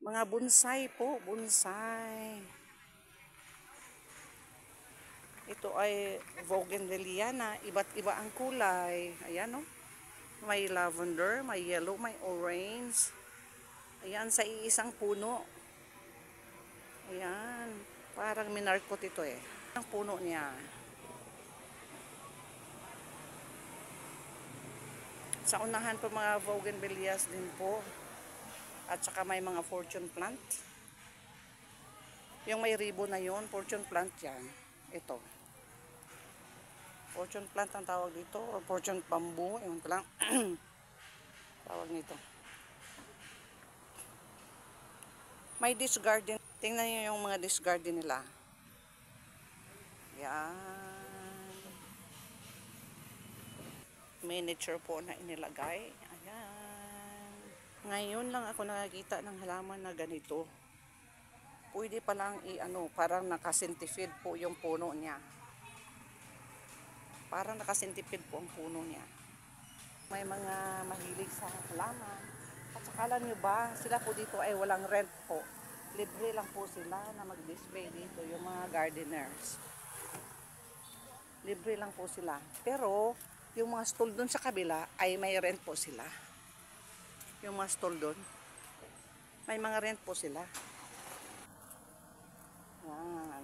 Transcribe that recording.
Mga bonsai po, bonsai. Ito ay bougainvillea na iba't iba ang kulay. Ayan o. May lavender, may yellow, may orange. Ayan, sa iisang puno. Ayan. Parang minarkot ito eh. Ang puno niya. Sa unahan po mga bougainvilleas din po. At saka may mga fortune plant. Yung may ribbon na yun, fortune plant yan. Ito. Fortune plant ang tawag dito. Or fortune bamboo. Ewan ko lang. Tawag nito. May disc garden. Tingnan nyo yung mga disc garden nila. Yan. Miniature po na inilagay. Ayan. Ngayon lang ako nakakita ng halaman na ganito. Pwede palang parang nakasentifid po yung puno niya. Parang nakasentifid po ang puno niya. May mga mahilig sa halaman. At saka alam nyo ba, sila po dito ay walang rent po. Libre lang po sila na mag-display dito, yung mga gardeners. Libre lang po sila. Pero, yung mga stall dun sa kabila ay may rent po sila. Yung mga stall dun, may mga rent po sila. Yan.